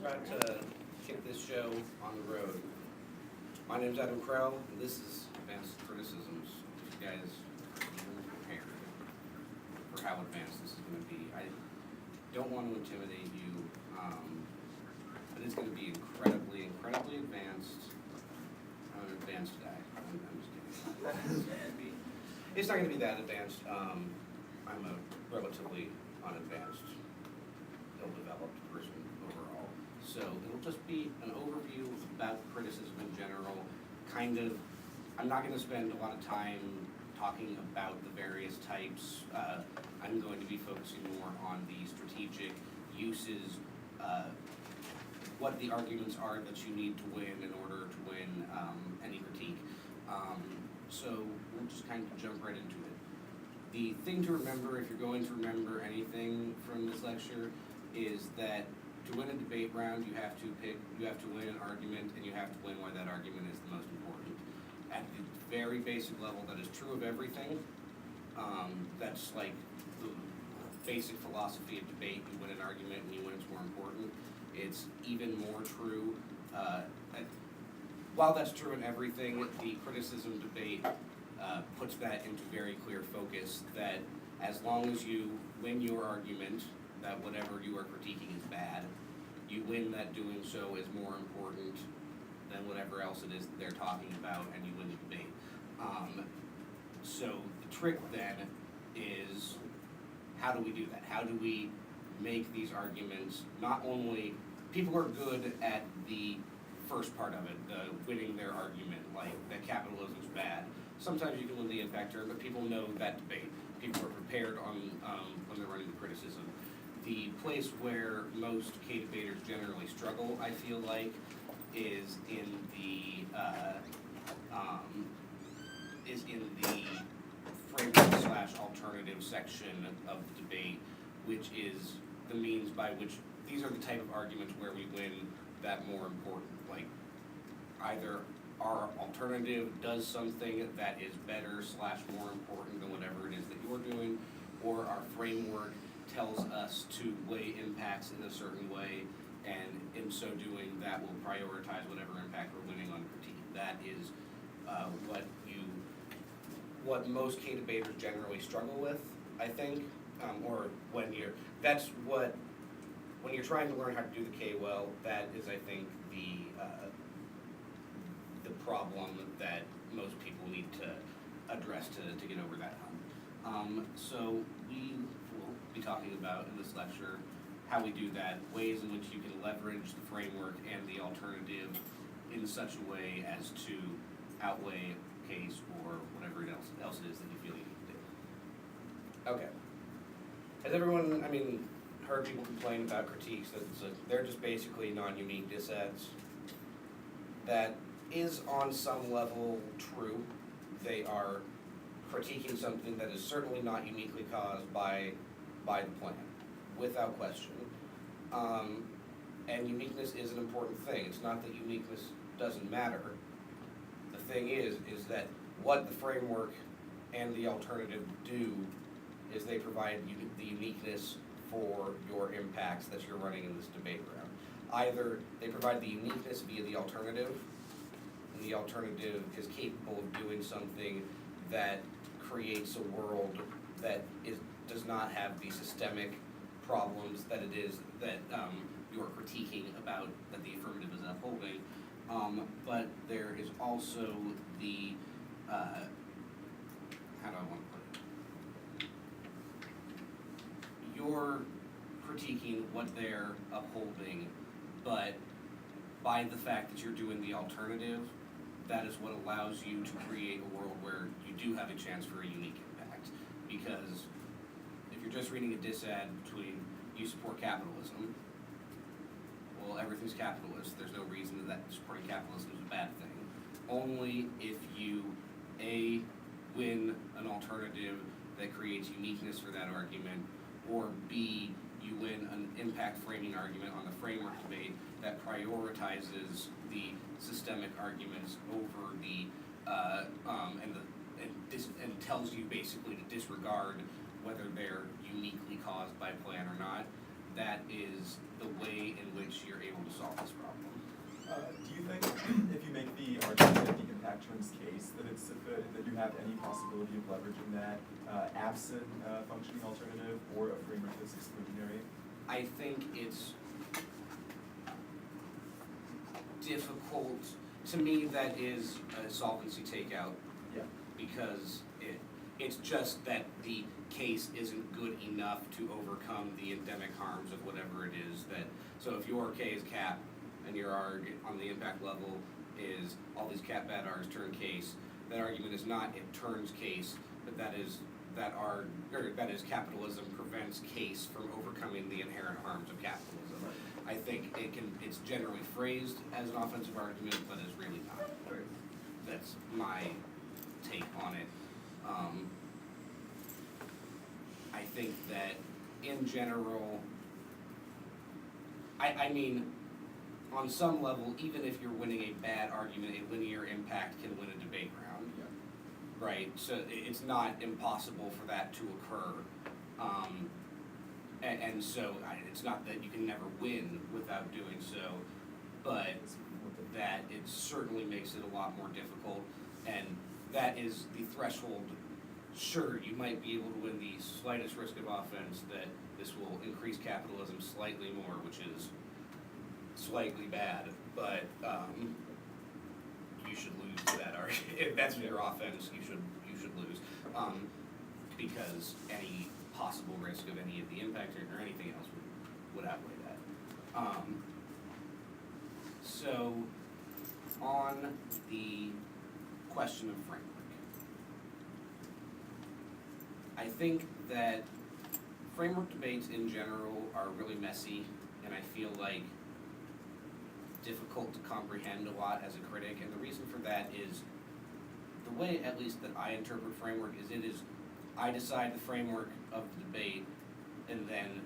about to kick this show on the road. My name's Adam Krell, and this is Advanced Criticisms. You guys are even prepared for how advanced this is going to be. I don't want to intimidate you, but it's going to be incredibly advanced. I'm an advanced guy. I'm just kidding. It's not going to be that advanced. I'm a relatively unadvanced, ill-developed person overall. So it'll just be an overview about criticism in general. I'm not going to spend a lot of time talking about the various types. I'm going to be focusing more on the strategic uses, what the arguments are that you need to win in order to win any critique. So we'll just kind of jump right into it. The thing to remember, if you're going to remember anything from this lecture, is that to win a debate round, you have to win an argument, and you have to win why that argument is the most important. At the very basic level, that is true of everything. That's like the basic philosophy of debate. You win an argument, and you win it's more important. It's even more true. While that's true in everything, the criticism debate puts that into very clear focus, that as long as you win your argument, that whatever you are critiquing is bad, you win that doing so is more important than whatever else it is that they're talking about, and you win the debate. So the trick then is, how do we do that? How do we make these arguments, not only, people are good at the first part of it, the winning their argument, like that capitalism's bad. Sometimes you can win the impact term, but people know that debate. People are prepared on when they're running the criticism. The place where most K-debaters generally struggle, I feel like, is in the framework/alternative section of the debate, which is the means by which these are the type of arguments where we win that more important. Like, either our alternative does something that is better/more important than whatever it is that you're doing, or our framework tells us to weigh impacts in a certain way, and in so doing, that will prioritize whatever impact we're winning on critique. That is what most K-debaters generally struggle with, I think, or when you're trying to learn how to do the K well, that is, I think, the problem that most people need to address to get over that hump. So we will be talking about in this lecture how we do that, ways in which you can leverage the framework and the alternative in such a way as to outweigh a case or whatever else it is that you feel you need to do. Okay. Has everyone, heard people complain about critiques that they're just basically non-unique disads? That is on some level true. They are critiquing something that is certainly not uniquely caused by the plan, without question. And uniqueness is an important thing. It's not that uniqueness doesn't matter. The thing is that what the framework and the alternative do is they provide the uniqueness for your impacts that you're running in this debate round. Either they provide the uniqueness via the alternative, and the alternative is capable of doing something that creates a world that does not have the systemic problems that it is that you're critiquing about, that the affirmative is upholding. But there is also the, how do I want to put it? You're critiquing what they're upholding, but by the fact that you're doing the alternative, that is what allows you to create a world where you do have a chance for a unique impact. Because if you're just reading a disad between you support capitalism, well, everything's capitalist. There's no reason that supporting capitalism is a bad thing. Only if you, A, win an alternative that creates uniqueness for that argument, or B, you win an impact framing argument on the framework debate that prioritizes the systemic arguments over the and tells you basically to disregard whether they're uniquely caused by plan or not. That is the way in which you're able to impact turns case, that you have any possibility of leveraging that absent functioning alternative or a framework that's exclusionary? I think it's difficult, to me that is a solvency takeout. Yeah. Because it's just that the case isn't good enough to overcome the endemic harms of whatever it is that, so if your K is cap and your R on the impact level is all these cap bad R's turn case, that argument is not it turns case, but that is capitalism prevents case from overcoming the inherent harms of capitalism. Right. I think it's generally phrased as an offensive argument, but is really not. Right. That's my take on it. I think that in general, I mean, on some level, even if you're winning a bad argument, a linear impact can win a debate round. Yeah. Right? So it's not impossible for that to occur. And so it's not that you can never win without doing so, but that it certainly makes it a lot more difficult. And that is the threshold. Sure, you might be able to win the slightest risk of offense that this will increase capitalism slightly more, which is slightly bad, but you should lose to that argument. If that's your offense, you should lose, because any possible risk of any of the impact or anything else would outweigh that. So on the question of framework, I think that framework debates in general are really messy, and I feel like difficult to comprehend a lot as a critic, and the reason for that is the way, at least that I interpret framework, is I decide the framework of the debate, and then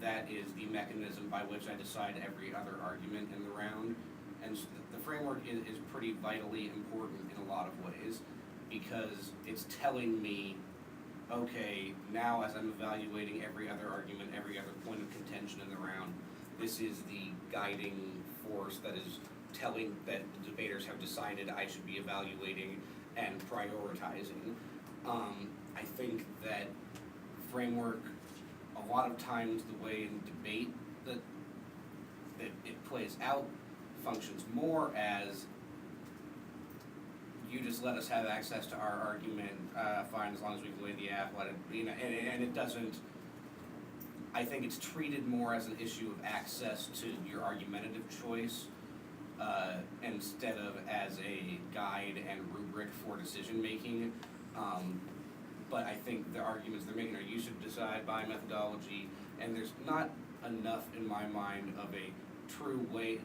that is the mechanism by which I decide every other argument in the round. And so the framework is pretty vitally important in a lot of ways, because it's telling me, okay, now as I'm evaluating every other argument, every other point of contention in the round, this is the guiding force that is telling that the debaters have decided I should be evaluating and prioritizing. I think that framework, a lot of times the way in debate that it plays out functions more as you just let us have access to our argument, fine, as long as we can weigh the app, let it, and it doesn't, I think it's treated more as an issue of access to your argumentative choice, instead of as a guide and rubric for decision making. But I think the arguments they're making are you should decide by methodology, and there's not enough in my mind of a true way.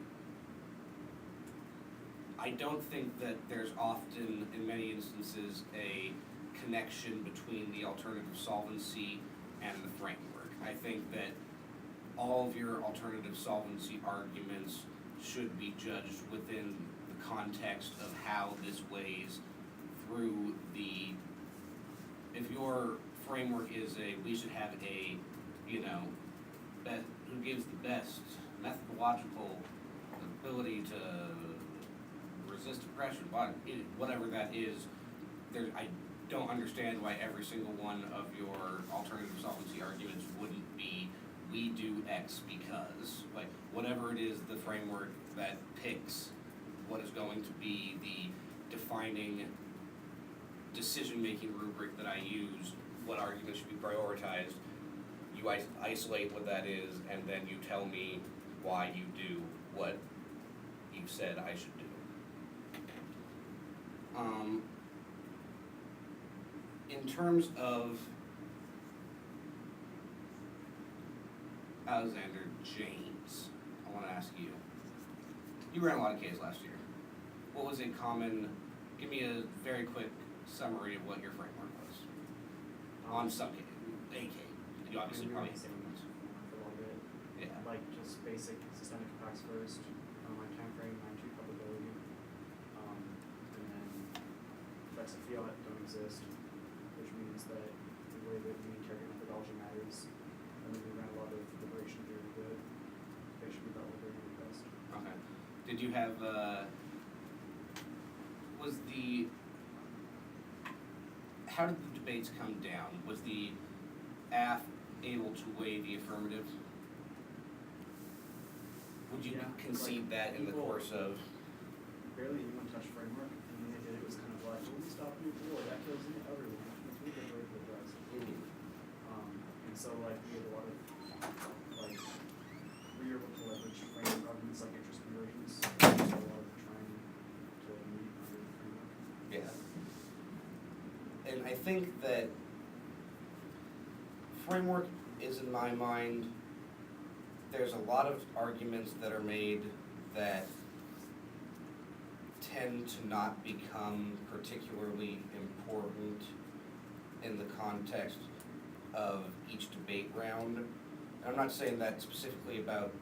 I don't think that there's often, in many instances, a connection between the alternative solvency and the framework. I think that all of your alternative solvency arguments should be judged within the context of how this weighs through the, if your framework is we should have a, who gives the best methodological ability to resist oppression, whatever that is, I don't understand why every single one of your alternative solvency arguments wouldn't be we do X because, whatever it is, the framework that picks what is going to be the defining decision-making rubric that I use, what arguments should be prioritized, you isolate what that is, and then you tell me why you do what you said I should do. In terms of Alexander James, I want to ask you, you ran a lot of Ks last year. What was a common, give me a very quick summary of what your framework was on some K, a K. You obviously probably hit different ones. For a little bit. Yeah. Like just basic systemic effects first, like time frame, time to probability, and then effects of fiat don't exist, which means that the way that we interrogate methodology matters, and then we ran a lot of liberation theory that they should be about liberating the best. Okay. Did you have, how did the debates come down? Was the AF able to weigh the affirmative? Would you Yeah, concede like, that in the people- course of? Barely anyone touched framework, and when they did, it was kind of like, well, we stop nuclear war, that kills everyone, which means we get away with the drugs. And so like we had a lot of like we were able to leverage framework arguments like interest conversions. So a lot of trying to meet under the framework. Yeah. And I think that framework is, in my mind, there's a lot of arguments that are made that tend to not become particularly important in the context of each debate round. I'm not saying that specifically about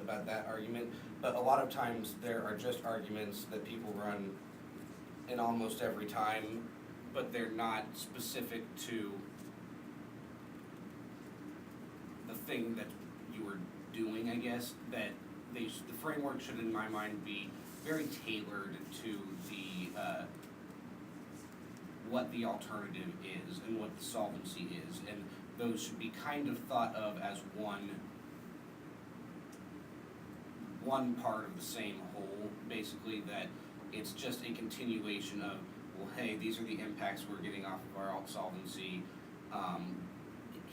that argument, but a lot of times there are just arguments that people run in almost every time, but they're not specific to the thing that you were doing, I guess. That the framework should, in my mind, be very tailored to the what the alternative is and what the solvency is, and those should be kind of thought of as one part of the same whole, basically, that it's just a continuation of, well, hey, these are the impacts we're getting off of our solvency,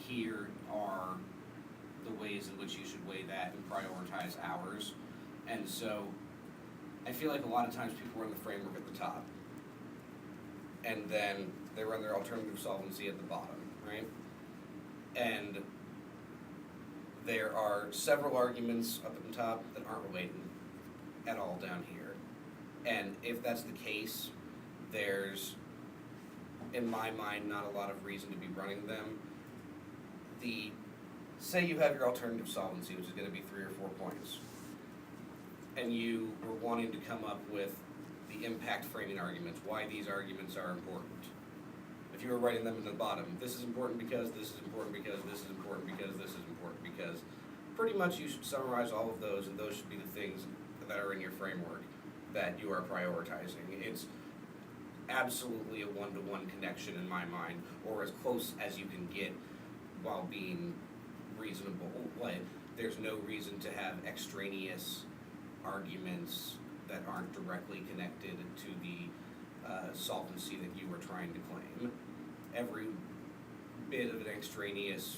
here are the ways in which you should weigh that and prioritize ours. And so I feel like a lot of times people run the framework at the top, and then they run their alternative solvency at the bottom, right? And there are several arguments up at the top that aren't related at all down here. And if that's the case, there's, in my mind, not a lot of reason to be running them. Say you have your alternative solvency, which is going to be 3 or 4 points, and you were wanting to come up with the impact framing arguments, why these arguments are important. If you were writing them at the bottom, this is important because this is important because this is important because this is important because, pretty much you should summarize all of those, and those should be the things that are in your framework that you are prioritizing. It's absolutely a one-to-one connection in my mind, or as close as you can get while being reasonable. Like, there's no reason to have extraneous arguments that aren't directly connected to the solvency that you were trying to claim. Every bit of an extraneous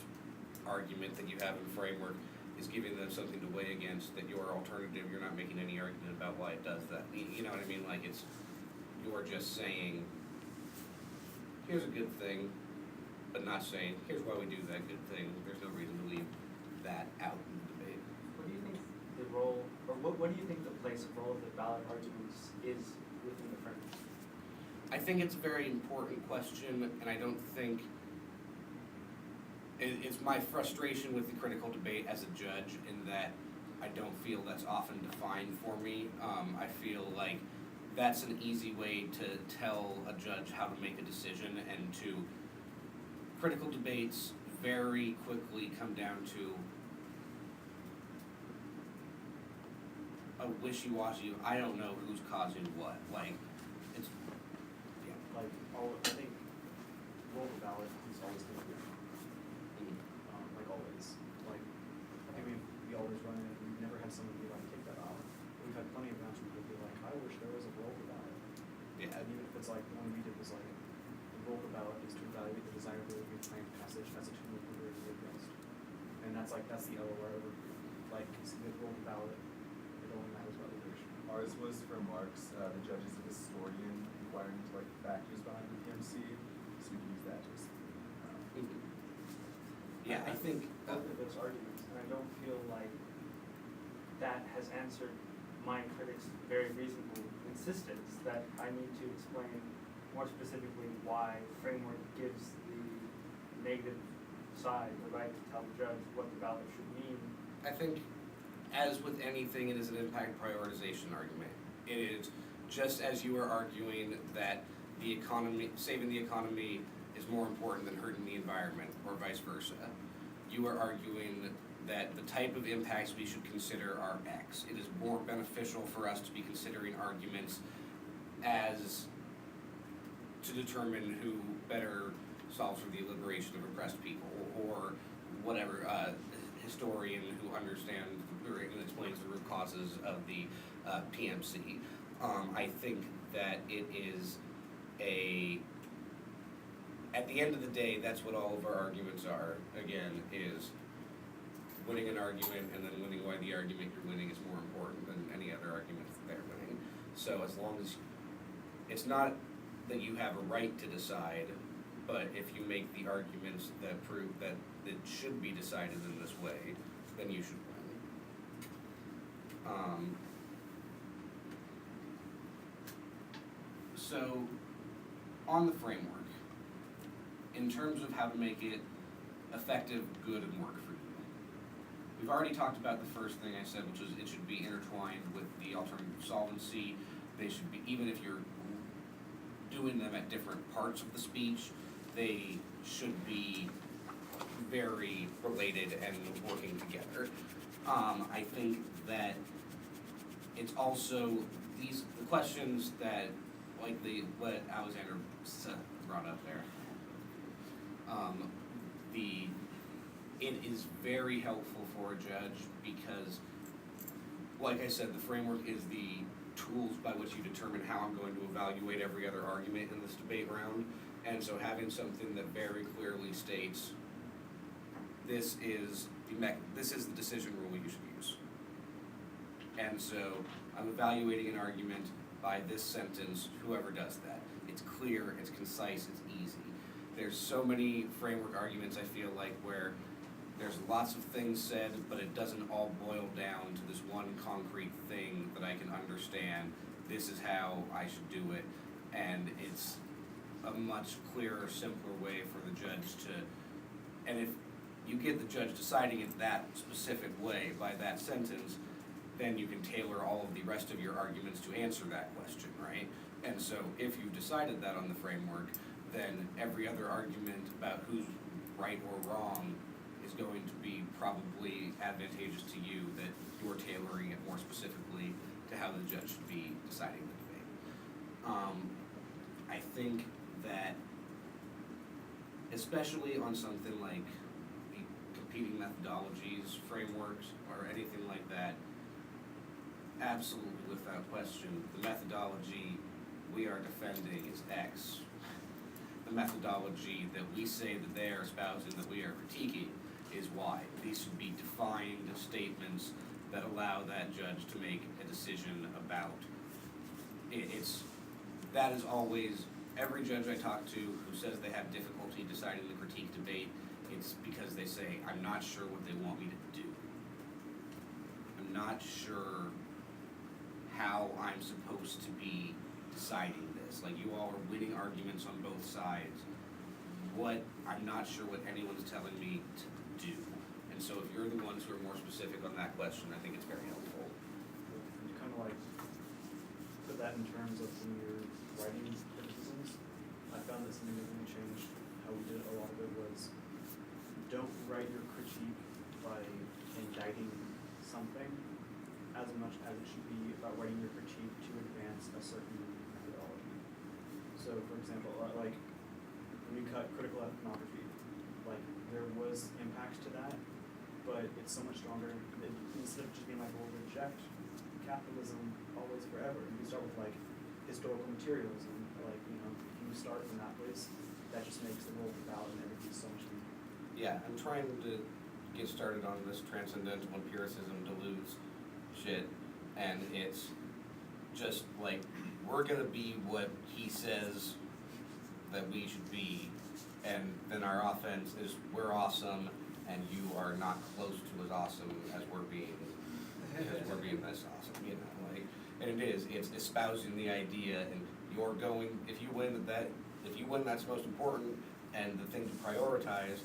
argument that you have in the framework is giving them something to weigh against, that your alternative, you're not making any argument about why it does that. You know what I mean? Like, it's, you're just saying, here's a good thing, but not saying, here's why we do that good thing. There's no reason to leave that out in the debate. What do you think the role, or what do you think the place of role of the ballot arguments is within the framework? I think it's a very important question, and I don't think, it's my frustration with the critical debate as a judge in that I don't feel that's often defined for me. I feel like that's an easy way to tell a judge how to make a decision, and to critical debates very quickly come down to a wishy-washy, I don't know who's causing what. Like, it's, yeah. Like I think roll the ballot is always going to be like always. Like I think we always run it. We've never had someone be like, take that out. We've had plenty of rounds where people be like, I wish there was a roll the ballot. Yeah. And even if it's like one we did was like, the roll the ballot is to evaluate the desirability of planned passage. That's a tool we're going to be against. And that's the LOR overview. Like, with roll the ballot, it only matters about the duration. Ours was for Mark's, the judge is a historian inquiring into like factors behind the PMC, so we can use that just. Yeah, I think, Both of those arguments, and I don't feel like that has answered my critics' very reasonable insistence that I need to explain more specifically why framework gives the negative side the right to tell the judge what the ballot should mean. I think, as with anything, it is an impact prioritization argument. It is just as you are arguing that the economy, saving the economy is more important than hurting the environment, or vice versa. You are arguing that the type of impacts we should consider are X. It is more beneficial for us to be considering arguments as to determine who better solves for the liberation of oppressed people, or whatever, historian who understands or explains the root causes of the PMC. I think that it is at the end of the day, that's what all of our arguments are, again, is winning an argument and then winning why the argument you're winning is more important than any other argument that they're winning. So as long as, it's not that you have a right to decide, but if you make the arguments that prove that it should be decided in this way, then you should win. So, on the framework, in terms of how to make it effective, good, and work for you, we've already talked about the first thing I said, which is it should be intertwined with the alternative solvency. They should be, even if you're doing them at different parts of the speech, they should be very related and working together. I think that it's also the questions that, like what Alexander brought up there, it is very helpful for a judge because, like I said, the framework is the tools by which you determine how I'm going to evaluate every other argument in this debate round. And so having something that very clearly states this is the decision rule you should use. And so I'm evaluating an argument by this sentence, whoever does that. It's clear, it's concise, it's easy. There's so many framework arguments, I feel like, where there's lots of things said, but it doesn't all boil down to this one concrete thing that I can understand. This is how I should do it. And it's a much clearer, simpler way for the judge to, and if you get the judge deciding it that specific way by that sentence, then you can tailor all of the rest of your arguments to answer that question, right? And so if you've decided that on the framework, then every other argument about who's right or wrong is going to be probably advantageous to you, that you're tailoring it more specifically to how the judge should be deciding the debate. I think that, especially on something like the competing methodologies, frameworks, or anything like that, absolutely without question, the methodology we are defending is X. The methodology that we say that they are espousing, that we are critiquing, is Y. These should be defined statements that allow that judge to make a decision about. That is always, every judge I talk to who says they have difficulty deciding the critique debate, it's because they say, I'm not sure what they want me to do. I'm not sure how I'm supposed to be deciding this. Like, you all are winning arguments on both sides. I'm not sure what anyone's telling me to do. And so if you're the ones who are more specific on that question, I think it's very helpful. You kind of like put that in terms of when you're writing criticisms. I found that something that really changed how we did a lot of it was, don't write your critique by indicting something as much as it should be about writing your critique to advance a certain methodology. So, for example, like when we cut critical ethnography, like there was impacts to that, but it's so much stronger. Instead of just being like, we'll reject capitalism always forever, you start with like historical materialism. Like, you know, if you start from that place, that just makes the world valid and everything so much easier. Yeah, I'm trying to get started on this transcendental empiricism deludes shit, and it's just like, we're gonna be what he says that we should be, and then our offense is we're awesome and you are not close to as awesome as we're being, because we're being this awesome, you know, like, and it's espousing the idea, and you're going, if you win, that's most important, and the thing to prioritize,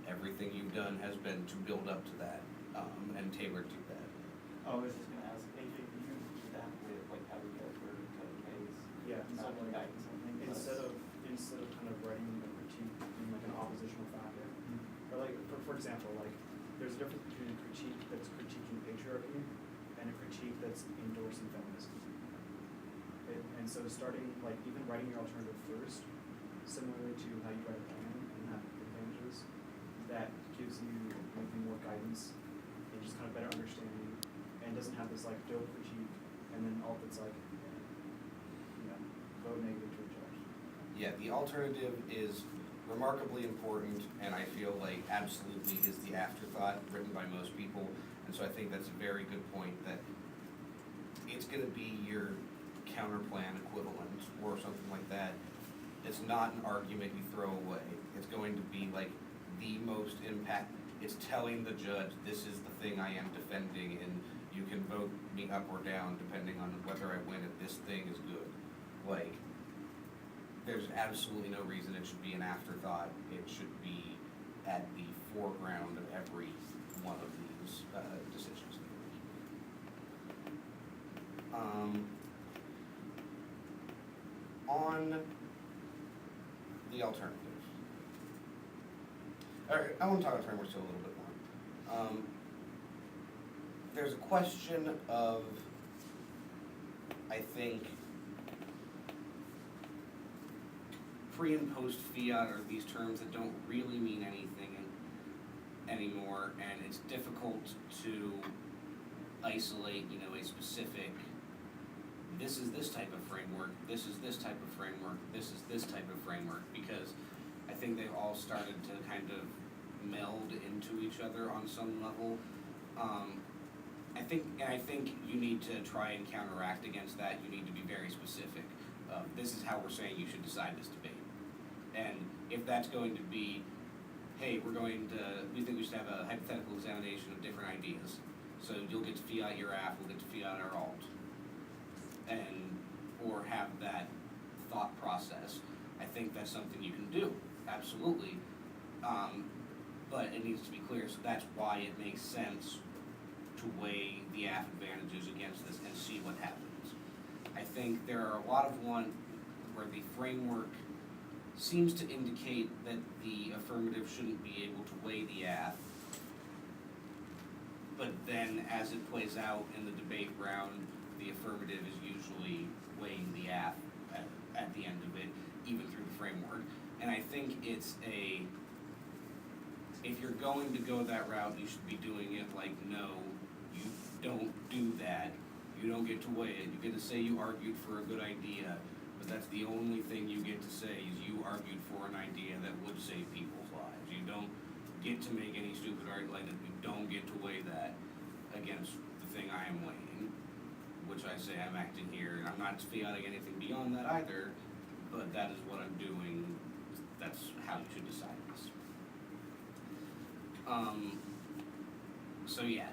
everything you've done has been to build up to that, and tailored to that. I was just gonna ask, AJ, do you do that with like how we go through code case? Yeah, Not so like, indicting something? instead of kind of writing a critique in like an oppositional factor, or like for example, like there's a difference between a critique that's critiquing patriarchy and a critique that's endorsing feminism. And so starting, like, even writing your alternative first, similarly to how you write a plan and have advantages, that gives you maybe more guidance and just kind of better understanding, and doesn't have this like dope critique, and then all that's like, vote negative to reject. Yeah, the alternative is remarkably important, and I feel like absolutely is the afterthought written by most people. And so I think that's a very good point, that it's gonna be your counterplan equivalent or something like that. It's not an argument you throw away. It's going to be like the most impact. It's telling the judge, this is the thing I am defending, and you can vote me up or down depending on whether I win if this thing is good. Like, there's absolutely no reason it should be an afterthought. It should be at the foreground of every one of these decisions. On the alternative. All right, I want to talk about frameworks a little bit more. There's a question of, I think, pre and post fiat are these terms that don't really mean anything anymore, and it's difficult to isolate, a specific, this is this type of framework, this is this type of framework, this is this type of framework, because I think they've all started to kind of meld into each other on some level. I think you need to try and counteract against that. You need to be very specific. This is how we're saying you should decide this debate. And if that's going to be, hey, we think we should have a hypothetical examination of different ideas. So you'll get to fiat your aff, we'll get to fiat our alt. Or have that thought process. I think that's something you can do, absolutely. But it needs to be clear, so that's why it makes sense to weigh the aff advantages against this and see what happens. I think there are a lot of one where the framework seems to indicate that the affirmative shouldn't be able to weigh the aff, but then as it plays out in the debate round, the affirmative is usually weighing the aff at the end of it, even through the framework. And I think it's if you're going to go that route, you should be doing it like, no, you don't do that. You don't get to weigh it. You get to say you argued for a good idea, but that's the only thing you get to say is you argued for an idea that would save people's lives. You don't get to make any stupid argument like that. You don't get to weigh that against the thing I am weighing, which I say I'm acting here, and I'm not fiating anything beyond that either, but that is what I'm doing. That's how you should decide this. So yeah,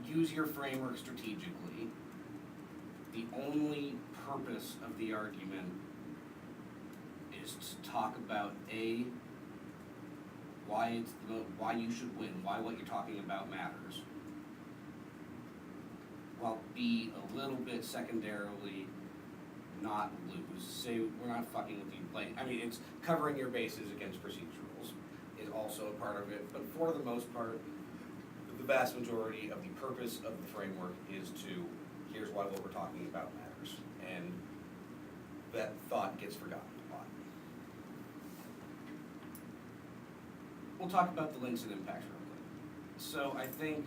use your framework strategically. The only purpose of the argument is to talk about why you should win, why what you're talking about matters, while B, a little bit secondarily, not lose. Say we're not fucking with you. It's covering your bases against procedurals is also a part of it, but for the most part, the vast majority of the purpose of the framework is here's why what we're talking about matters, and that thought gets forgotten a lot. We'll talk about the links and impacts real quick. So I think,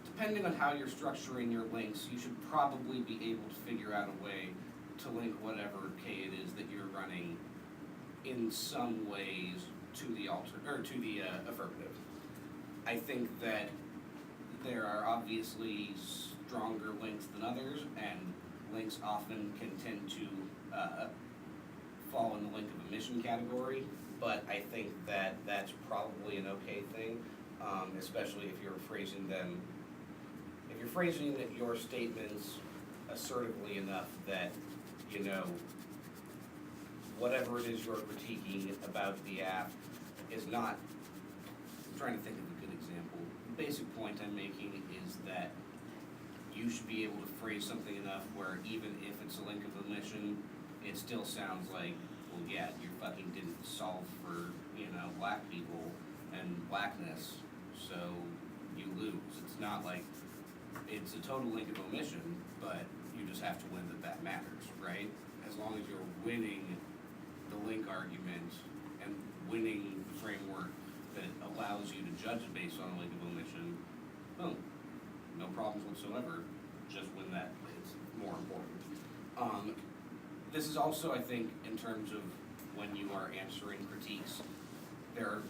depending on how you're structuring your links, you should probably be able to figure out a way to link whatever K it is that you're running in some ways to the affirmative. I think that there are obviously stronger links than others, and links often can tend to fall in the link of omission category, but I think that that's probably an okay thing, especially if you're phrasing your statements assertively enough that, whatever it is you're critiquing about the app is not, I'm trying to think of a good example. The basic point I'm making is that you should be able to phrase something enough where even if it's a link of omission, it still sounds like, well, yeah, you fucking didn't solve for, black people and blackness, so you lose. It's not like it's a total link of omission, but you just have to win that matters, right? As long as you're winning the link argument and winning the framework that allows you to judge it based on a link of omission, boom, no problems whatsoever, just win that, it's more important. This is also, I think, in terms of when you are answering critiques, there are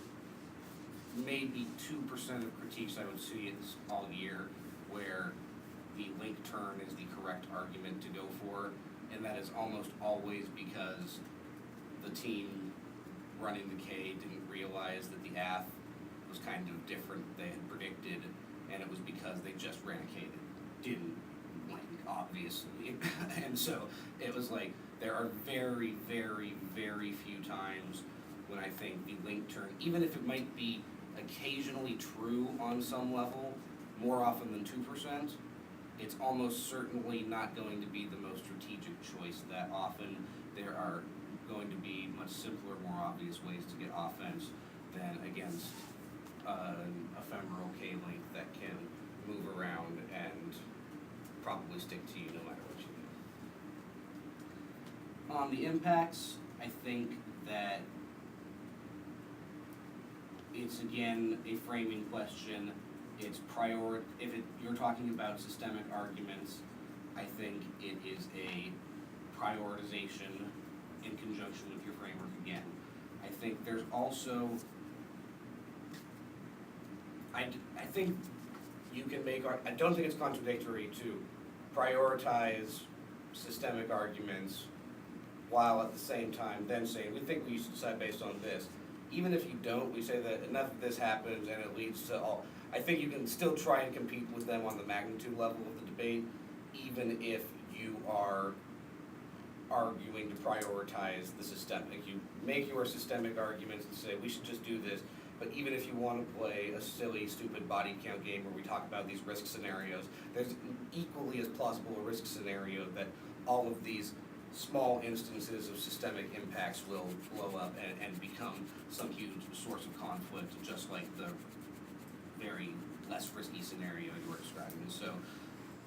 maybe 2% of critiques I would see it's all year where the link turn is the correct argument to go for, and that is almost always because the team running the K didn't realize that the AF was kind of different than they had predicted, and it was because they just ran a K that didn't link, obviously. And so it was like, there are very, very, very few times when I think the link turn, even if it might be occasionally true on some level, more often than 2%, it's almost certainly not going to be the most strategic choice that often. There are going to be much simpler, more obvious ways to get offense than against an ephemeral K-link that can move around and probably stick to you no matter what you do. On the impacts, I think that it's again a framing question. It's you're talking about systemic arguments, I think it is a prioritization in conjunction with your framework again. I think there's also, I think you can make, I don't think it's contradictory to prioritize systemic arguments while at the same time then saying, we think we should decide based on this. Even if you don't, we say that enough of this happens and it leads to all. I think you can still try and compete with them on the magnitude level of the debate, even if you are arguing to prioritize the systemic. You make your systemic arguments and say, we should just do this, but even if you want to play a silly, stupid body count game where we talk about these risk scenarios, there's equally as plausible a risk scenario that all of these small instances of systemic impacts will blow up and become some huge source of conflict, just like the very less risky scenario you were describing. So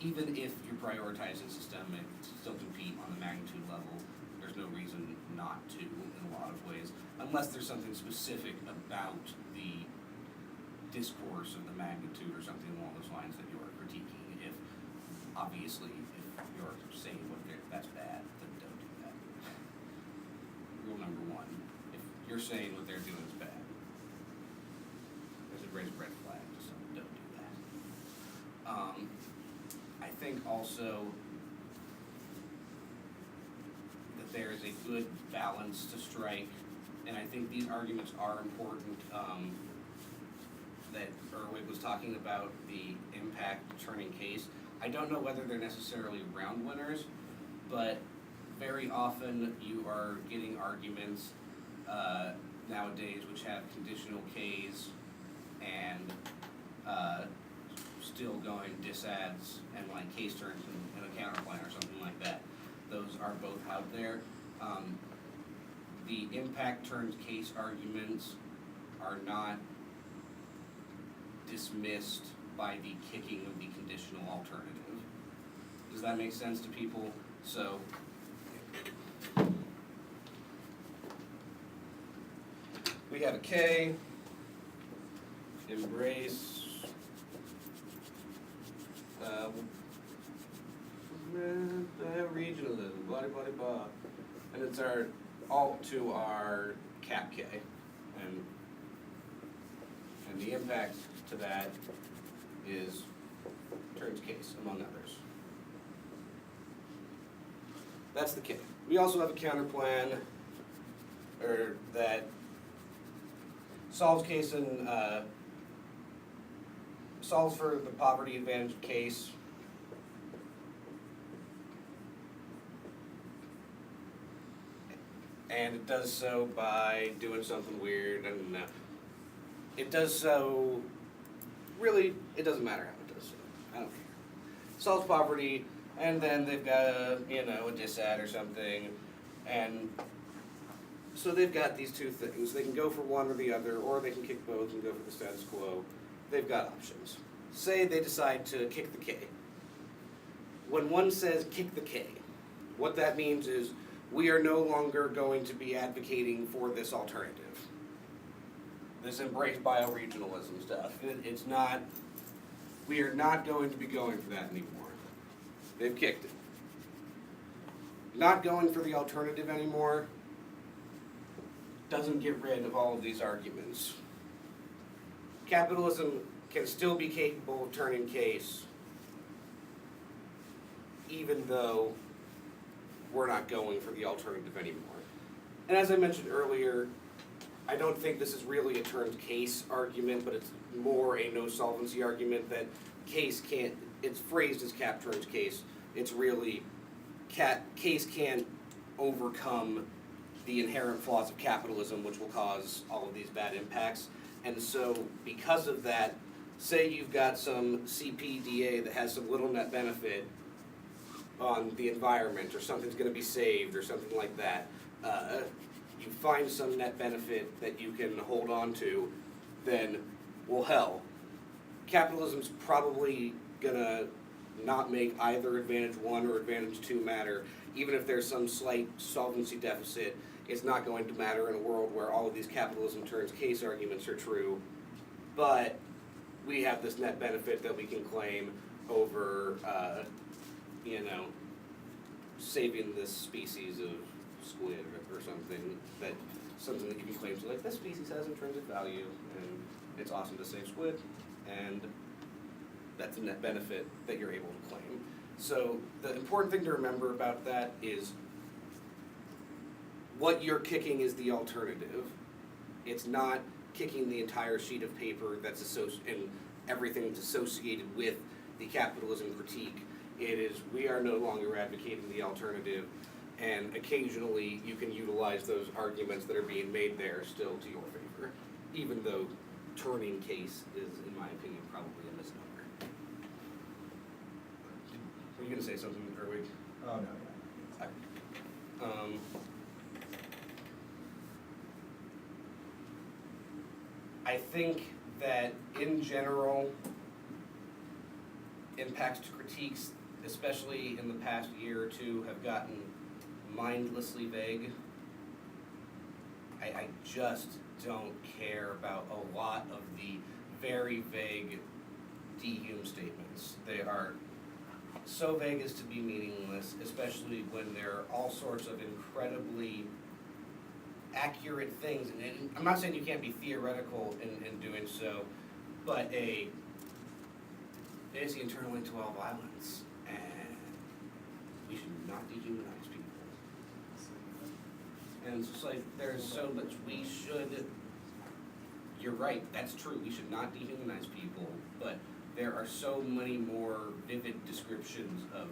even if you're prioritizing systemic to still compete on the magnitude level, there's no reason not to in a lot of ways, unless there's something specific about the discourse of the magnitude or something along those lines that you're critiquing. If obviously, if you're saying that's bad, then don't do that. Rule number one, if you're saying what they're doing is bad, there's a raised red flag, so don't do that. I think also that there is a good balance to strike, and I think these arguments are important, that Erwig was talking about the impact turning case. I don't know whether they're necessarily round winners, but very often you are getting arguments nowadays which have conditional Ks and still going disads and like case turns and a counterplan or something like that. Those are both out there. The impact turns case arguments are not dismissed by the kicking of the conditional alternative. Does that make sense to people? So we have a K, embrace, regionalism, blah, blah, blah, and it's our alt to our cap K, and the impact to that is turns case, among others. That's the K. We also have a counterplan, or that solves case and solves for the poverty advantage case. And it does so by doing something weird, and it does so, really, it doesn't matter how it does so, I don't care. Solves poverty, and then they've got a disad or something, and so they've got these two things. They can go for one or the other, or they can kick both and go for the status quo. They've got options. say they decide to kick the K. When one says kick the K, what that means is we are no longer going to be advocating for this alternative. This embrace bioregionalism stuff. It's not, we are not going to be going for that anymore. They've kicked it. Not going for the alternative anymore doesn't get rid of all of these arguments. Capitalism can still be capable of turning case even though we're not going for the alternative anymore. And as I mentioned earlier, I don't think this is really a turned case argument, but it's more a no solvency argument that case can't, it's phrased as cap turns case. It's really case can't overcome the inherent flaws of capitalism, which will cause all of these bad impacts. And so because of that, say you've got some CPDA that has some little net benefit on the environment, or something's going to be saved, or something like that. You find some net benefit that you can hold on to, then, well, hell, capitalism's probably gonna not make either Advantage 1 or Advantage 2 matter. Even if there's some slight solvency deficit, it's not going to matter in a world where all of these capitalism turns case arguments are true. But we have this net benefit that we can claim over, saving this species of squid or something that you can claim to, like, this species has intrinsic value and it's awesome to save squid, and that's a net benefit that you're able to claim. So the important thing to remember about that is what you're kicking is the alternative. It's not kicking the entire sheet of paper that's and everything that's associated with the capitalism critique. It is, we are no longer advocating the alternative, and occasionally you can utilize those arguments that are being made there still to your favor, even though turning case is, in my opinion, probably a misnomer. Were you going to say something, Erwig? Oh, no, yeah. I think that in general, impacts to critiques, especially in the past year or two, have gotten mindlessly vague. I just don't care about a lot of the very vague dehume statements. They are so vague as to be meaningless, especially when there are all sorts of incredibly accurate things. And I'm not saying you can't be theoretical in doing so, but it is the internal link to all violence, and we should not dehumanize people. And it's just like, there's so much, you're right, that's true, we should not dehumanize people, but there are so many more vivid descriptions of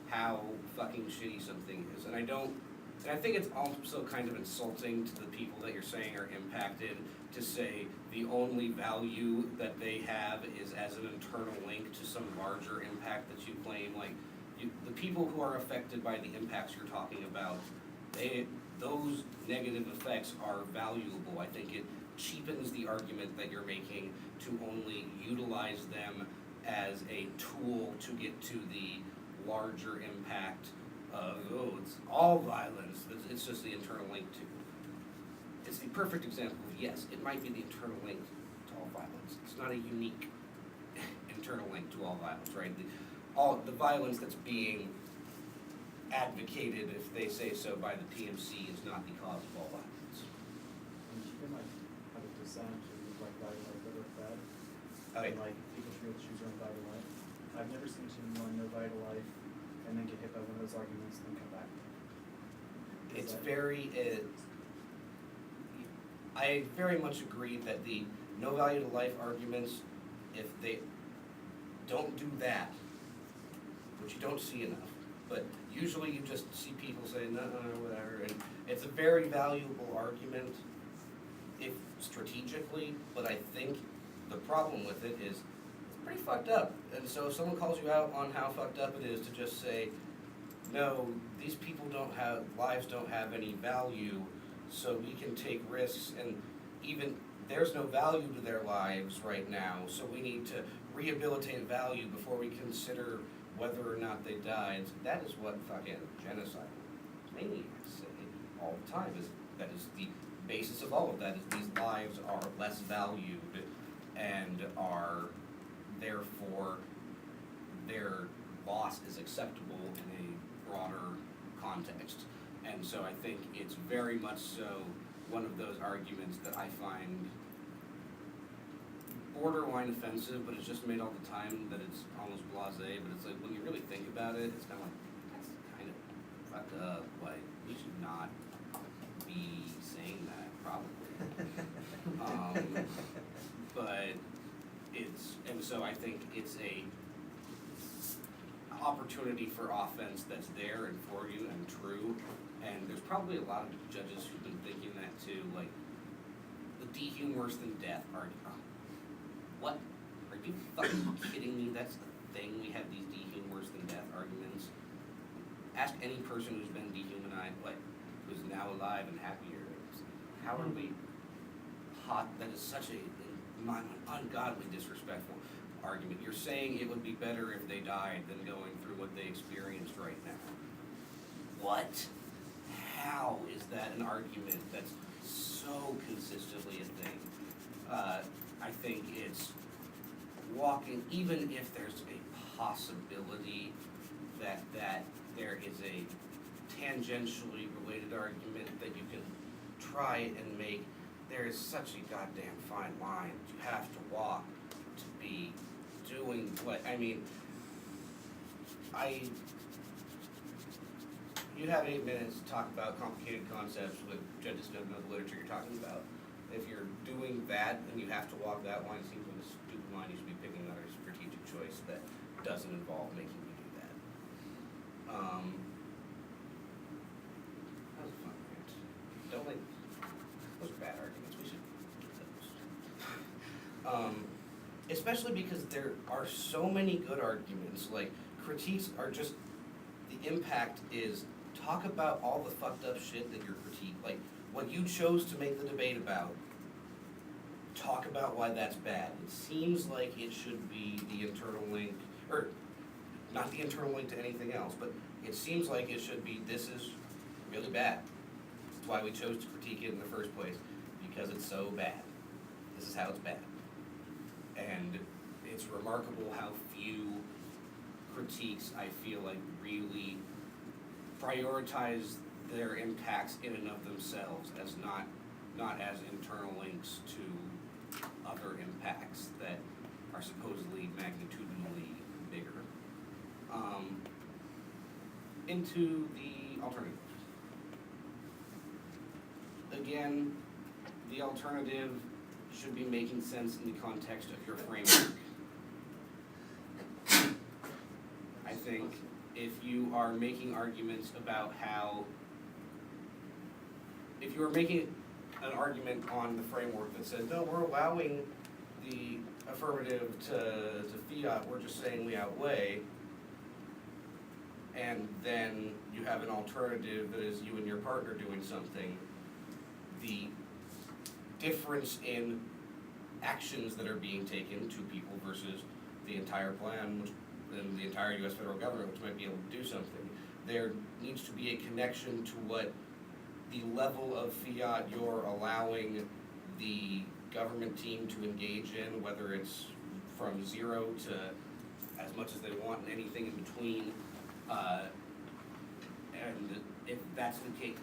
how fucking shitty something is, and I think it's also kind of insulting to the people that you're saying are impacted to say the only value that they have is as an internal link to some larger impact that you claim. Like, the people who are affected by the impacts you're talking about, those negative effects are valuable. I think it cheapens the argument that you're making to only utilize them as a tool to get to the larger impact of, it's all violence, it's just the internal link to. It's the perfect example of, yes, it might be the internal link to all violence. It's not a unique internal link to all violence, right? The violence that's being advocated, if they say so, by the PMC is not the cause of all violence. And you can have a dissent and value life good or bad. Okay. And people should be able to choose their own value life. I've never seen someone know value life and then get hit by one of those arguments and then come back. It's very, I very much agree that the no value to life arguments, if they don't do that, which you don't see enough, but usually you just see people say, no, whatever, and it's a very valuable argument if strategically, but I think the problem with it is it's pretty fucked up. And so if someone calls you out on how fucked up it is to just say, no, these people lives don't have any value, so we can take risks, and even there's no value to their lives right now, so we need to rehabilitate value before we consider whether or not they died. That is what fucking genocide maniacs say all the time. That is the basis of all of that, is these lives are less valued and are therefore their loss is acceptable in a broader context. And so I think it's very much so one of those arguments that I find borderline offensive, but it's just made all the time that it's almost blasé. But it's like, when you really think about it, it's kind of like, that's kind of fucked up. Like, we should not be saying that, probably. But and so I think it's a opportunity for offense that's there and for you and true. And there's probably a lot of judges who've been thinking that too, like the dehume worse than death argument. What? Are you fucking kidding me? That's the thing. We have these dehume worse than death arguments. Ask any person who's been dehumanized, like who's now alive and happier. How are we hot? That is such a ungodly disrespectful argument. You're saying it would be better if they died than going through what they experienced right now. What? How is that an argument that's so consistently a thing? I think it's walking, even if there's a possibility that there is a tangentially related argument that you can try and make, there is such a goddamn fine line you have to walk to be doing what, I mean, you have 8 minutes to talk about complicated concepts with judges don't know the literature you're talking about. If you're doing that and you have to walk that line, it seems like a stupid line. You should be picking another strategic choice that doesn't involve making you do that. That was a fun rant. Don't like, those are bad arguments. We should keep those. Especially because there are so many good arguments. Like, critiques are just, the impact is talk about all the fucked up shit that you're critiquing. Like, what you chose to make the debate about, talk about why that's bad. It seems like it should be the internal link, or not the internal link to anything else, but it seems like it should be, this is really bad. That's why we chose to critique it in the first place, because it's so bad. This is how it's bad. And it's remarkable how few critiques, I feel like, really prioritize their impacts in and of themselves as not as internal links to other impacts that are supposedly magnitudinally bigger. Into the alternative. Again, the alternative should be making sense in the context of your framework. I think if you are making arguments about how, if you are making an argument on the framework that says, no, we're allowing the affirmative to fiat, we're just saying we outweigh, and then you have an alternative that is you and your partner doing something, the difference in actions that are being taken, two people versus the entire plan, and the entire U.S. federal government, which might be able to do something, there needs to be a connection to what the level of fiat you're allowing the government team to engage in, whether it's from 0 to as much as they want and anything in between. And if that's the case,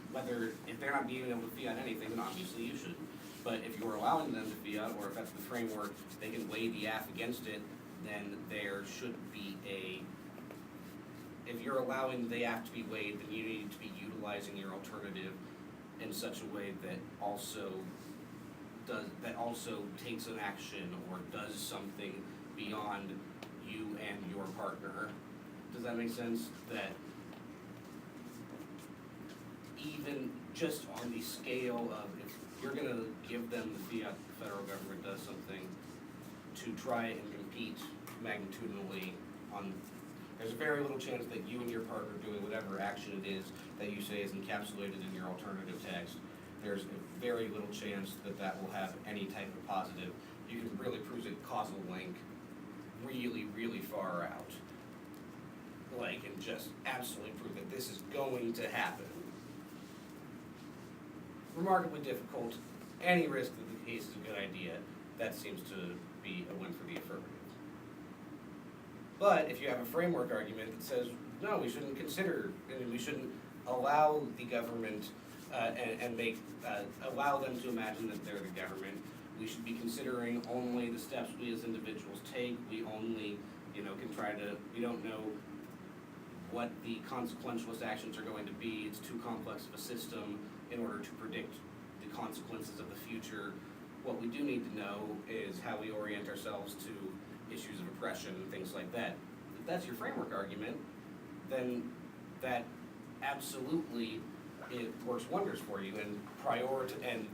if they're not being able to fiat anything, then obviously you shouldn't. But if you're allowing them to fiat, or if that's the framework, they can weigh the AF against it, then there should be if you're allowing the AF to be weighed, then you need to be utilizing your alternative in such a way that also takes an action or does something beyond you and your partner. Does that make sense? That even just on the scale of, if you're gonna give them the fiat, the federal government does something to try and compete magnitudinally on, there's a very little chance that you and your partner doing whatever action it is that you say is encapsulated in your alternative text, there's a very little chance that that will have any type of positive. You can really prove a causal link really, really far out, like, and just absolutely prove that this is going to happen. Remarkably difficult. Any risk that the case is a good idea, that seems to be a win for the affirmative. But if you have a framework argument that says, no, we shouldn't consider, and we shouldn't allow the government and make, allow them to imagine that they're the government, we should be considering only the steps we as individuals take, we only, can try to, we don't know what the consequentialist actions are going to be, it's too complex of a system in order to predict the consequences of the future. What we do need to know is how we orient ourselves to issues of oppression and things like that. If that's your framework argument, then that absolutely, it works wonders for you, and and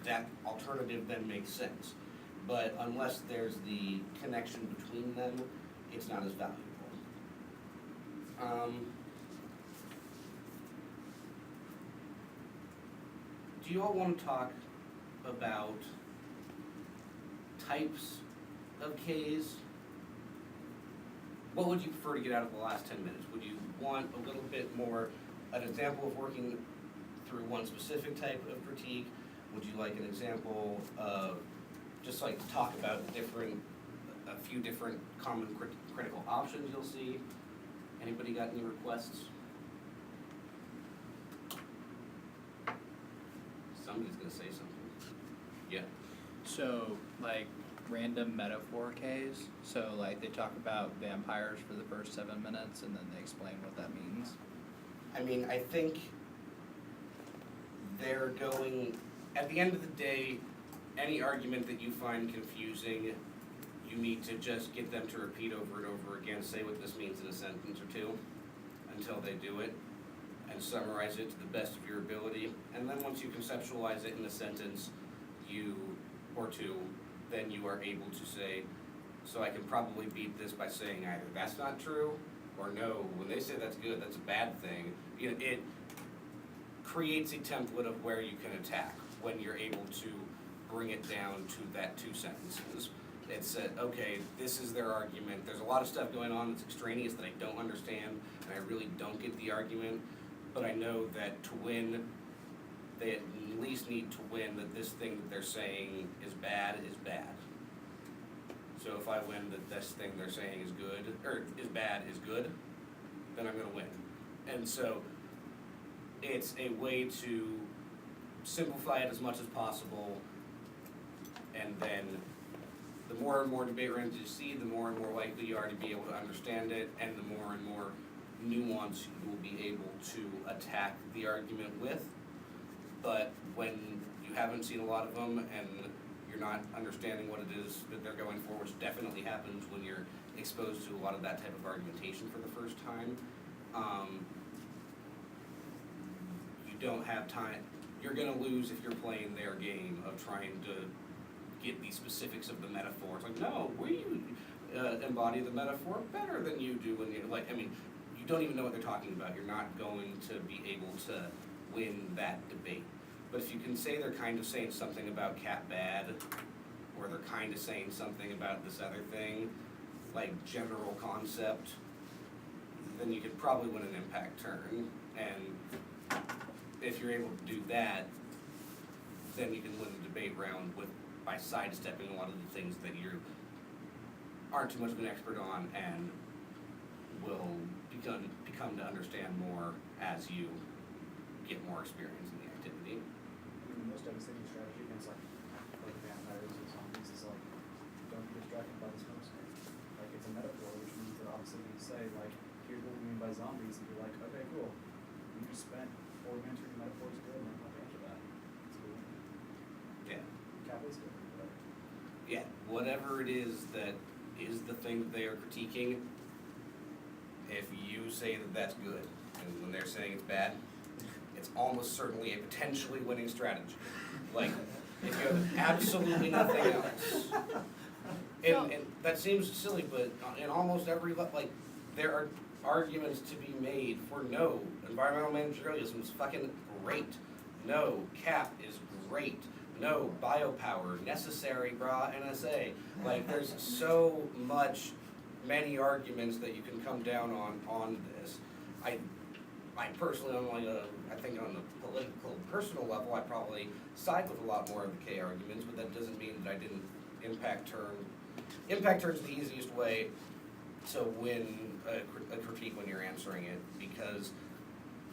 that alternative then makes sense. But unless there's the connection between them, it's not as valuable. Do you all want to talk about types of Ks? What would you prefer to get out of the last 10 minutes? Would you want a little bit more, an example of working through one specific type of critique? Would you like an example of, just like to talk about a few different common critical options you'll see? Anybody got any requests? Somebody's gonna say something. Yeah. So, like, random metaphor Ks, so like they talk about vampires for the first 7 minutes and then they explain what that means. I mean, I think they're going, at the end of the day, any argument that you find confusing, you need to just get them to repeat over and over again, say what this means in a sentence or two, until they do it, and summarize it to the best of your ability. And then once you conceptualize it in a sentence, or two, then you are able to say, so I can probably beat this by saying either that's not true, or no, when they say that's good, that's a bad thing. It creates a template of where you can attack when you're able to bring it down to that 2 sentences. It said, okay, this is their argument. There's a lot of stuff going on that's extraneous that I don't understand, and I really don't get the argument, but I know that to win, they at least need to win that this thing that they're saying is bad. So if I win that this thing they're saying is good, or is bad is good, then I'm gonna win. And so it's a way to simplify it as much as possible, and then the more and more debate rounds you see, the more and more likely you are to be able to understand it, and the more and more nuance you will be able to attack the argument with. But when you haven't seen a lot of them and you're not understanding what it is that they're going for, which definitely happens when you're exposed to a lot of that type of argumentation for the first time, you don't have time. You're gonna lose if you're playing their game of trying to get the specifics of the metaphor. It's like, no, we embody the metaphor better than you do when you're like, I mean, you don't even know what they're talking about. You're not going to be able to win that debate. But if you can say they're kind of saying something about cat bad, or they're kind of saying something about this other thing, like general concept, then you could probably win an impact turn. And if you're able to do that, then you can win the debate round by sidestepping a lot of the things that you aren't too much of an expert on and will become to understand more as you get more experience in the activity. I mean, the most devastating strategy against like vampires or zombies is like, don't be distracted by the smoke screen. Like, it's a metaphor, which means they're obviously going to say like, here's what we mean by zombies, and you're like, okay, cool. You just spent 4 minutes reading metaphors, good, and I'm not answer that. It's cool. Yeah. Capital's good, whatever. Yeah, whatever it is that is the thing that they are critiquing, if you say that that's good, and when they're saying it's bad, it's almost certainly a potentially winning strategy. Like, if you have absolutely nothing else. And that seems silly, but in almost every, like, there are arguments to be made for no, environmental managerialism is fucking great. No, CAP is great. No, biopower, necessary, brah, NSA. Like, there's so much many arguments that you can come down on this. I personally, I think on the political, personal level, I probably side with a lot more of the K arguments, but that doesn't mean that I didn't impact turn. Impact turn's the easiest way to win a critique when you're answering it, because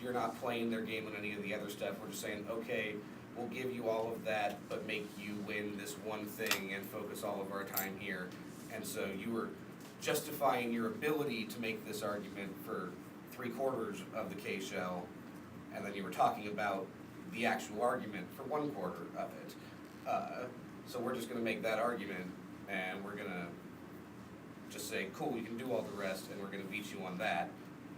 you're not playing their game on any of the other stuff. We're just saying, okay, we'll give you all of that, but make you win this one thing and focus all of our time here. And so you were justifying your ability to make this argument for 3/4 of the K shell, and then you were talking about the actual argument for 1/4 of it. So we're just gonna make that argument, and we're gonna just say, cool, you can do all the rest, and we're gonna beat you on that.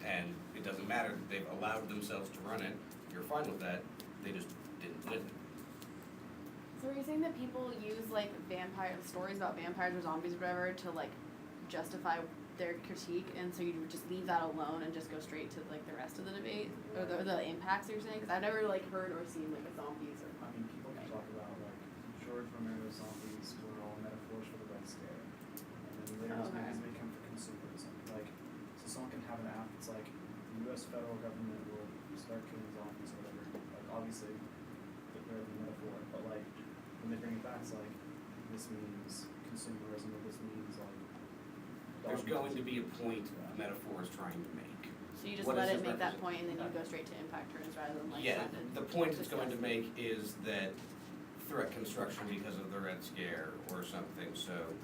And it doesn't matter that they've allowed themselves to run it, you're fine with that, they just didn't win it. So are you saying that people use like stories about vampires or zombies or whatever to like justify their critique, and so you would just leave that alone and just go straight to like the rest of the debate or the impacts you're saying? Because I've never like heard or seen like a zombies or. I mean, people can talk about like George Romero's zombies were all metaphors for the Red Scare, and then later his movies make him for consumerism. Like, so someone can have an app that's like the U.S. federal government will start killing zombies or whatever. Like, obviously, they're the metaphor, but like when they bring it back, it's like this means consumerism or this means like. There's going to be a point the metaphor is trying to make. So you just What let does it it make that represent? point, and then you go straight to impact turns rather than like. Yeah, trying to the point it's going to discuss. make is that threat construction because of the Red Scare or something, so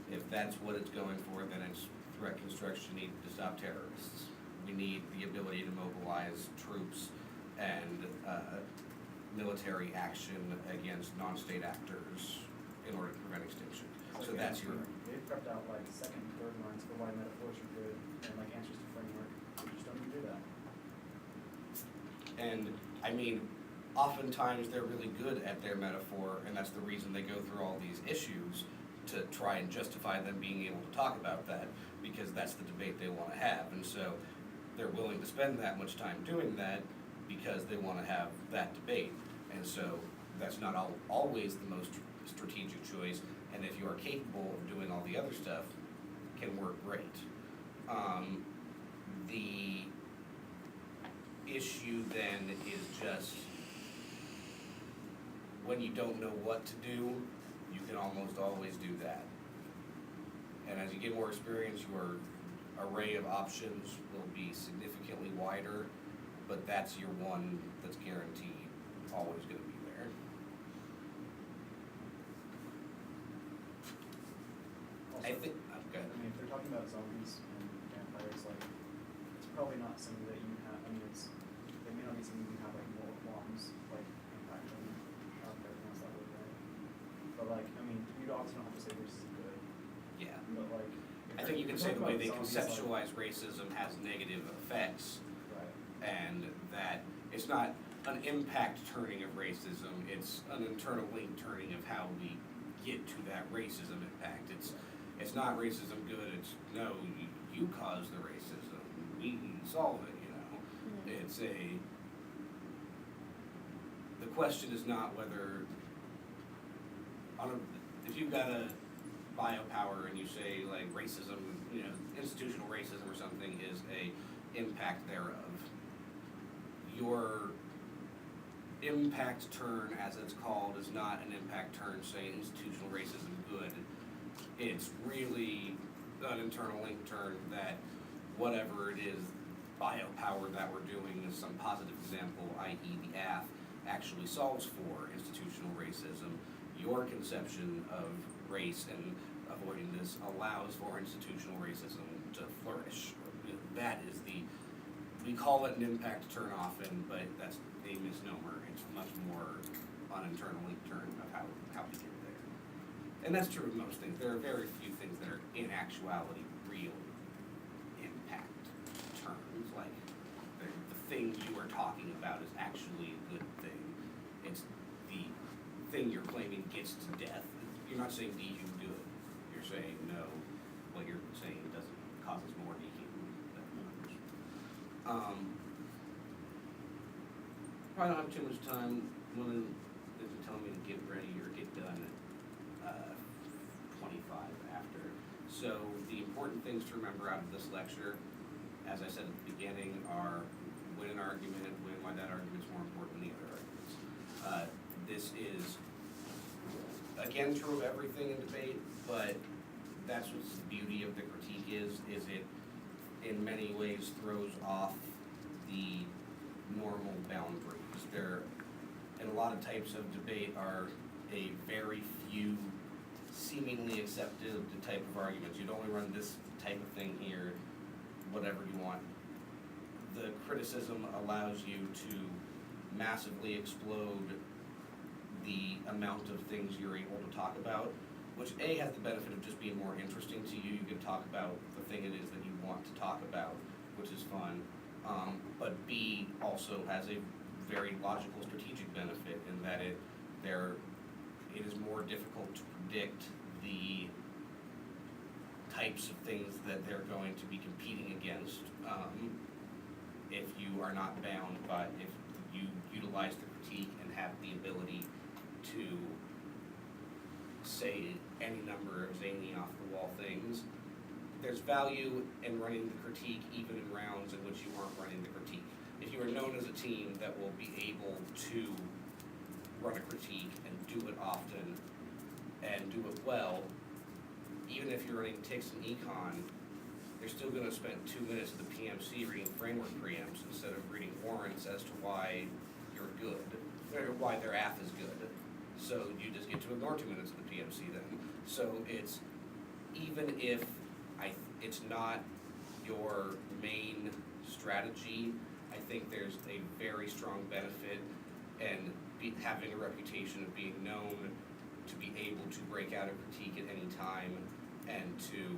if that's what it's going for, then it's threat construction needed to stop terrorists. We need the ability to mobilize troops and military action against non-state actors in order to prevent extinction. So that's your. They've prepped out like second and third lines for why metaphors are good and like answers to framework. You just don't even do that. And I mean, oftentimes they're really good at their metaphor, and that's the reason they go through all these issues to try and justify them being able to talk about that, because that's the debate they want to have. And so they're willing to spend that much time doing that because they want to have that debate. And so that's not always the most strategic choice, and if you are capable of doing all the other stuff, can work great. The issue then is just when you don't know what to do, you can almost always do that. And as you get more experience, your array of options will be significantly wider, but that's your one that's guaranteed always gonna be there. Also, I think, I mean, if they're talking about zombies and vampires, like, it's probably not something that you have, I mean, it may not be something you have, like, more qualms, like, impact on, I don't know if I pronounce that word right. But, like, I mean, you obviously don't have to say this is good, yeah. but, like. I think you can say the way they conceptualize racism has negative effects, Right. and that it's not an impact turning of racism, it's an internal link turning of how we get to that racism impact. It's not racism good, it's no, you caused the racism, we solve it, you know. It's the question is not whether, if you've got a biopower and you say like racism, you know, institutional racism or something is a impact thereof, your impact turn, as it's called, is not an impact turn saying institutional racism good. It's really an internal link turn that whatever it is, biopower that we're doing is some positive example, i.e. the AF, actually solves for institutional racism. Your conception of race and avoiding this allows for institutional racism to flourish. That is we call it an impact turn often, but that's a misnomer. It's much more an internal link turn of how we get there. And that's true of most things. There are very few things that are in actuality real impact turns. Like the thing you are talking about is actually a good thing. It's the thing you're claiming gets to death. You're not saying do you do it. You're saying no, what you're saying doesn't causes more dehuman than others. Probably don't have too much time. One is telling me to get ready or get done at 25 after. So the important things to remember out of this lecture, as I said at the beginning, are win an argument, win why that argument's more important than the other arguments. This is, again, true of everything in debate, but that's what's the beauty of the critique is it in many ways throws off the normal boundaries. There, in a lot of types of debate, are a very few seemingly accepted type of arguments. You'd only run this type of thing here, whatever you want. The criticism allows you to massively explode the amount of things you're able to talk about, which A, has the benefit of just being more interesting to you. You can talk about the thing it is that you want to talk about, which is fun. But B, also has a very logical strategic benefit in that it is more difficult to predict the types of things that they're going to be competing against if you are not bound by, if you utilize the critique and have the ability to say any number of zany off the wall things. There's value in running the critique even in rounds in which you aren't running the critique. If you are known as a team that will be able to run a critique and do it often and do it well, even if you're running ticks and econ, you're still going to spend 2 minutes of the PMC reading framework preamps instead of reading warrants as to why you're good, or why their AF is good. So you just get to ignore 2 minutes of the PMC then. So it's, even if it's not your main strategy, I think there's a very strong benefit in having a reputation of being known to be able to break out a critique at any time and to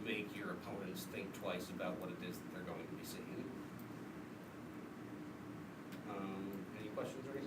make your opponents think twice about what it is that they're going to be seeing. Any questions or